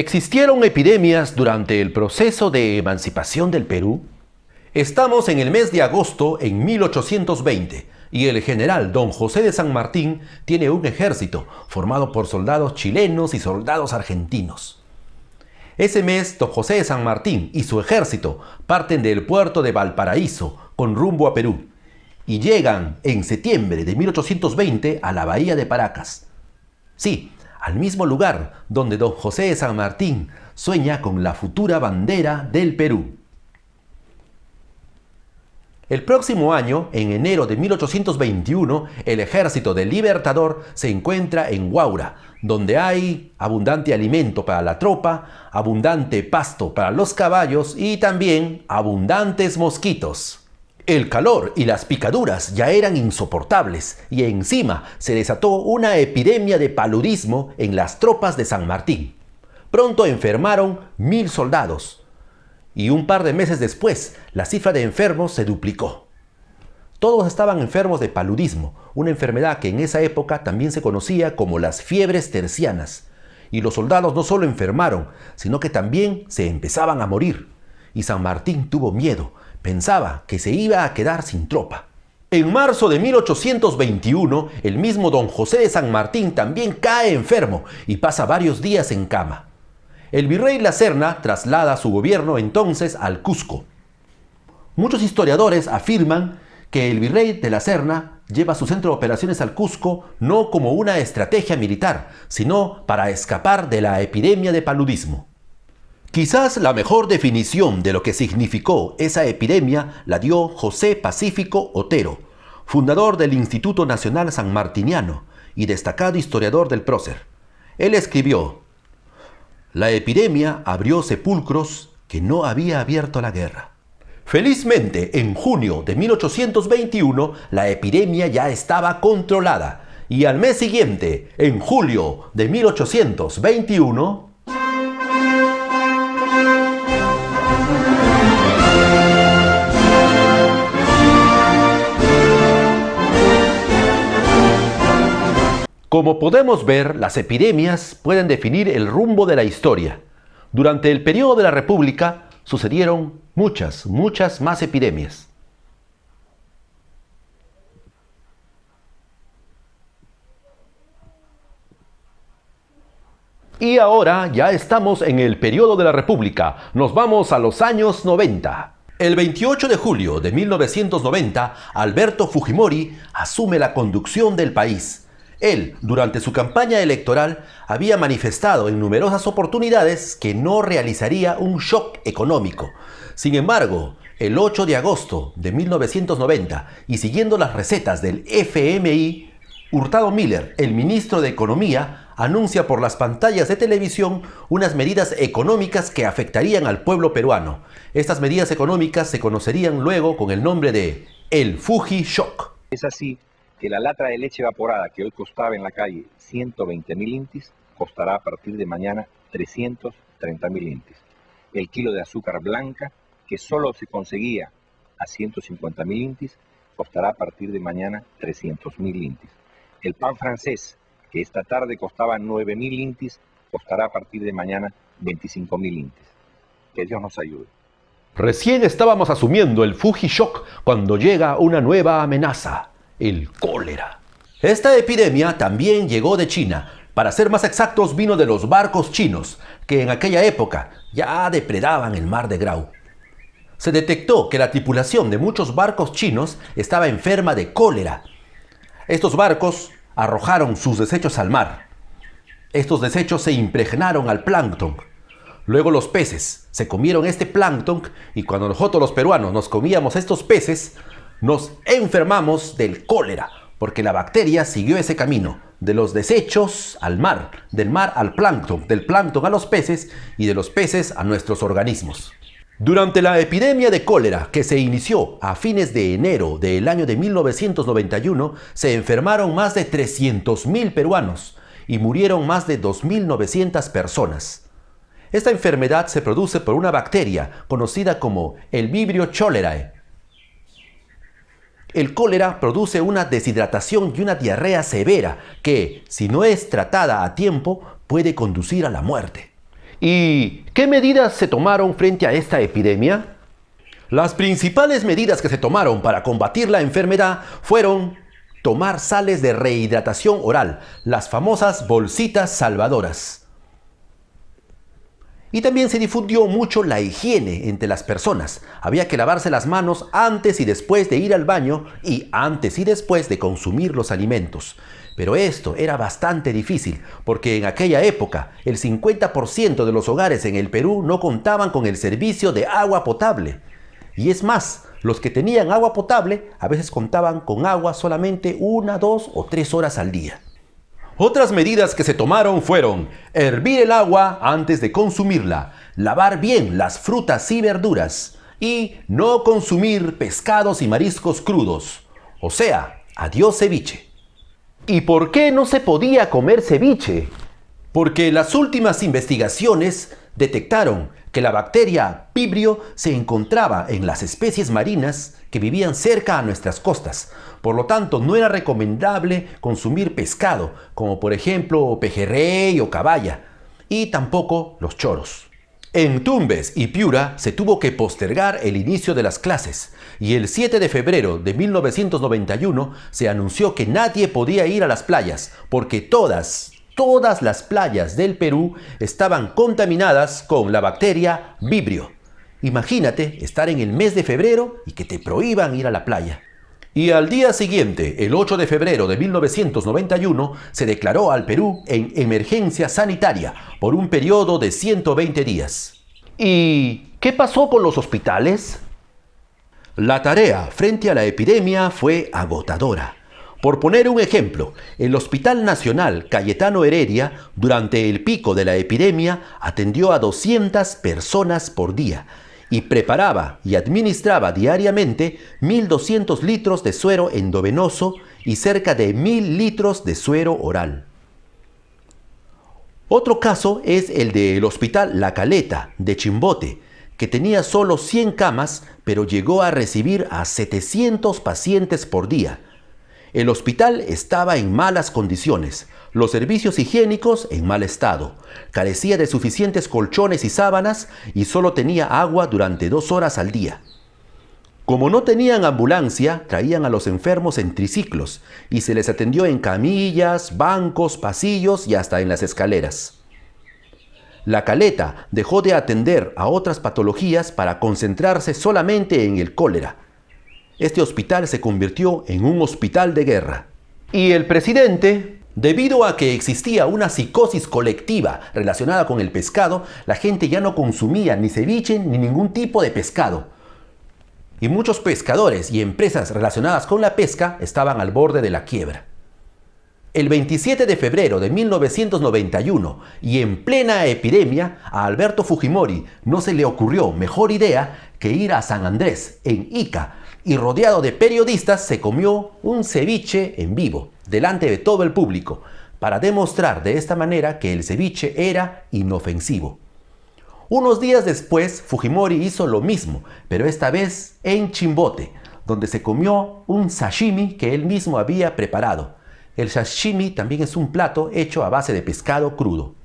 ¿Existieron epidemias durante el proceso de emancipación del Perú? Estamos en el mes de agosto en 1820 y el general Don José de San Martín tiene un ejército formado por soldados chilenos y soldados argentinos. Ese mes, Don José de San Martín y su ejército parten del puerto de Valparaíso con rumbo a Perú y llegan en septiembre de 1820 a la bahía de Paracas. Sí, al mismo lugar donde Don José de San Martín sueña con la futura bandera del Perú. El próximo año, en enero de 1821, el ejército del Libertador se encuentra en Huaura, donde hay abundante alimento para la tropa, abundante pasto para los caballos y también abundantes mosquitos. El calor y las picaduras ya eran insoportables y encima se desató una epidemia de paludismo en las tropas de San Martín. Pronto enfermaron 1000 soldados. Y un par de meses después, la cifra de enfermos se duplicó. Todos estaban enfermos de paludismo, una enfermedad que en esa época también se conocía como las fiebres tercianas. Y los soldados no solo enfermaron, sino que también se empezaban a morir. Y San Martín tuvo miedo, pensaba que se iba a quedar sin tropa. En marzo de 1821, el mismo Don José de San Martín también cae enfermo y pasa varios días en cama. El virrey La Serna traslada su gobierno entonces al Cusco. Muchos historiadores afirman que el virrey de La Serna lleva su centro de operaciones al Cusco no como una estrategia militar, sino para escapar de la epidemia de paludismo. Quizás la mejor definición de lo que significó esa epidemia la dio José Pacífico Otero, fundador del Instituto Nacional Sanmartiniano y destacado historiador del prócer. Él escribió: la epidemia abrió sepulcros que no había abierto la guerra. Felizmente, en junio de 1821, la epidemia ya estaba controlada y al mes siguiente, en julio de 1821, como podemos ver, las epidemias pueden definir el rumbo de la historia. Durante el periodo de la República sucedieron muchas más epidemias. Y ahora ya estamos en el periodo de la República. Nos vamos a los años 90. El 28 de julio de 1990, Alberto Fujimori asume la conducción del país. Él, durante su campaña electoral, había manifestado en numerosas oportunidades que no realizaría un shock económico. Sin embargo, el 8 de agosto de 1990, y siguiendo las recetas del FMI, Hurtado Miller, el ministro de Economía, anuncia por las pantallas de televisión unas medidas económicas que afectarían al pueblo peruano. Estas medidas económicas se conocerían luego con el nombre de el Fuji Shock. Es así que la lata de leche evaporada que hoy costaba en la calle 120.000 intis, costará a partir de mañana 330.000 intis. El kilo de azúcar blanca, que solo se conseguía a 150.000 intis, costará a partir de mañana 300.000 intis. El pan francés, que esta tarde costaba 9.000 intis, costará a partir de mañana 25.000 intis. Que Dios nos ayude. Recién estábamos asumiendo el Fuji Shock cuando llega una nueva amenaza: el cólera. Esta epidemia también llegó de China. Para ser más exactos, vino de los barcos chinos, que en aquella época ya depredaban el mar de Grau. Se detectó que la tripulación de muchos barcos chinos estaba enferma de cólera. Estos barcos arrojaron sus desechos al mar. Estos desechos se impregnaron al plancton. Luego los peces se comieron este plancton y cuando nosotros los peruanos nos comíamos estos peces, nos enfermamos del cólera, porque la bacteria siguió ese camino, de los desechos al mar, del mar al plancton, del plancton a los peces y de los peces a nuestros organismos. Durante la epidemia de cólera que se inició a fines de enero del año de 1991, se enfermaron más de 300.000 peruanos y murieron más de 2.900 personas. Esta enfermedad se produce por una bacteria conocida como el Vibrio cholerae. El cólera produce una deshidratación y una diarrea severa que, si no es tratada a tiempo, puede conducir a la muerte. ¿Y qué medidas se tomaron frente a esta epidemia? Las principales medidas que se tomaron para combatir la enfermedad fueron tomar sales de rehidratación oral, las famosas bolsitas salvadoras. Y también se difundió mucho la higiene entre las personas. Había que lavarse las manos antes y después de ir al baño y antes y después de consumir los alimentos. Pero esto era bastante difícil porque en aquella época el 50% de los hogares en el Perú no contaban con el servicio de agua potable. Y es más, los que tenían agua potable a veces contaban con agua solamente 1, 2 o 3 horas al día. Otras medidas que se tomaron fueron hervir el agua antes de consumirla, lavar bien las frutas y verduras y no consumir pescados y mariscos crudos. O sea, adiós ceviche. ¿Y por qué no se podía comer ceviche? Porque las últimas investigaciones detectaron que la bacteria Vibrio se encontraba en las especies marinas que vivían cerca a nuestras costas. Por lo tanto, no era recomendable consumir pescado, como por ejemplo pejerrey o caballa, y tampoco los choros. En Tumbes y Piura se tuvo que postergar el inicio de las clases, y el 7 de febrero de 1991 se anunció que nadie podía ir a las playas, porque todas las playas del Perú estaban contaminadas con la bacteria Vibrio. Imagínate estar en el mes de febrero y que te prohíban ir a la playa. Y al día siguiente, el 8 de febrero de 1991, se declaró al Perú en emergencia sanitaria por un periodo de 120 días. ¿Y qué pasó con los hospitales? La tarea frente a la epidemia fue agotadora. Por poner un ejemplo, el Hospital Nacional Cayetano Heredia, durante el pico de la epidemia, atendió a 200 personas por día y preparaba y administraba diariamente 1.200 litros de suero endovenoso y cerca de 1.000 litros de suero oral. Otro caso es el del Hospital La Caleta de Chimbote, que tenía solo 100 camas, pero llegó a recibir a 700 pacientes por día. El hospital estaba en malas condiciones, los servicios higiénicos en mal estado, carecía de suficientes colchones y sábanas y solo tenía agua durante 2 horas al día. Como no tenían ambulancia, traían a los enfermos en triciclos y se les atendió en camillas, bancos, pasillos y hasta en las escaleras. La Caleta dejó de atender a otras patologías para concentrarse solamente en el cólera. Este hospital se convirtió en un hospital de guerra. Y el presidente, debido a que existía una psicosis colectiva relacionada con el pescado, la gente ya no consumía ni ceviche ni ningún tipo de pescado. Y muchos pescadores y empresas relacionadas con la pesca estaban al borde de la quiebra. El 27 de febrero de 1991, y en plena epidemia, a Alberto Fujimori no se le ocurrió mejor idea que ir a San Andrés, en Ica, y rodeado de periodistas se comió un ceviche en vivo, delante de todo el público, para demostrar de esta manera que el ceviche era inofensivo. Unos días después, Fujimori hizo lo mismo, pero esta vez en Chimbote, donde se comió un sashimi que él mismo había preparado. El sashimi también es un plato hecho a base de pescado crudo.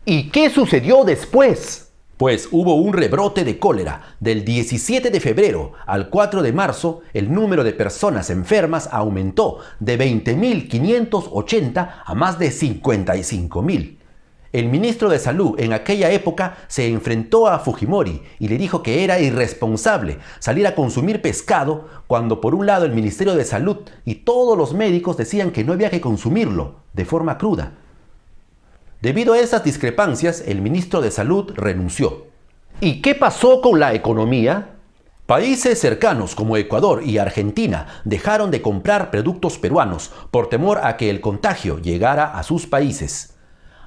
¿Y qué sucedió después? Pues hubo un rebrote de cólera. Del 17 de febrero al 4 de marzo, el número de personas enfermas aumentó de 20.580 a más de 55.000. El ministro de Salud en aquella época se enfrentó a Fujimori y le dijo que era irresponsable salir a consumir pescado cuando por un lado el Ministerio de Salud y todos los médicos decían que no había que consumirlo de forma cruda. Debido a esas discrepancias, el ministro de Salud renunció. ¿Y qué pasó con la economía? Países cercanos como Ecuador y Argentina dejaron de comprar productos peruanos por temor a que el contagio llegara a sus países.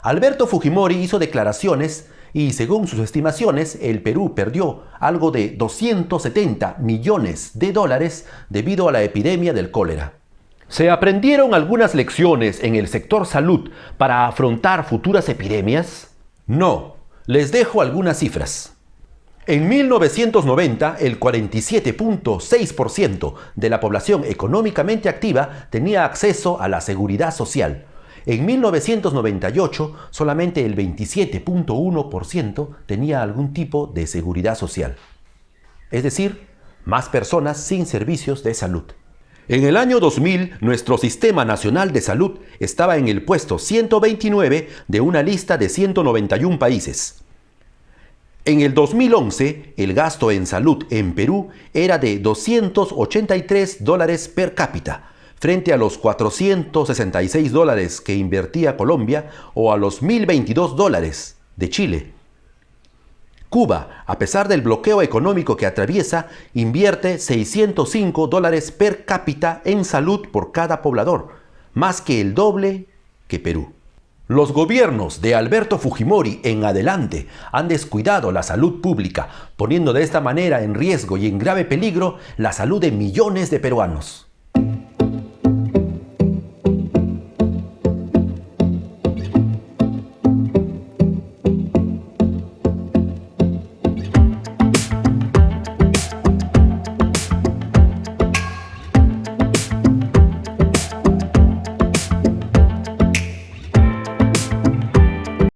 Alberto Fujimori hizo declaraciones y, según sus estimaciones, el Perú perdió algo de $270 millones debido a la epidemia del cólera. ¿Se aprendieron algunas lecciones en el sector salud para afrontar futuras epidemias? No, les dejo algunas cifras. En 1990, el 47.6% de la población económicamente activa tenía acceso a la seguridad social. En 1998, solamente el 27.1% tenía algún tipo de seguridad social. Es decir, más personas sin servicios de salud. En el año 2000, nuestro Sistema Nacional de Salud estaba en el puesto 129 de una lista de 191 países. En el 2011, el gasto en salud en Perú era de $283 per cápita, frente a los $466 que invertía Colombia o a los $1.022 de Chile. Cuba, a pesar del bloqueo económico que atraviesa, invierte $605 per cápita en salud por cada poblador, más que el doble que Perú. Los gobiernos de Alberto Fujimori en adelante han descuidado la salud pública, poniendo de esta manera en riesgo y en grave peligro la salud de millones de peruanos.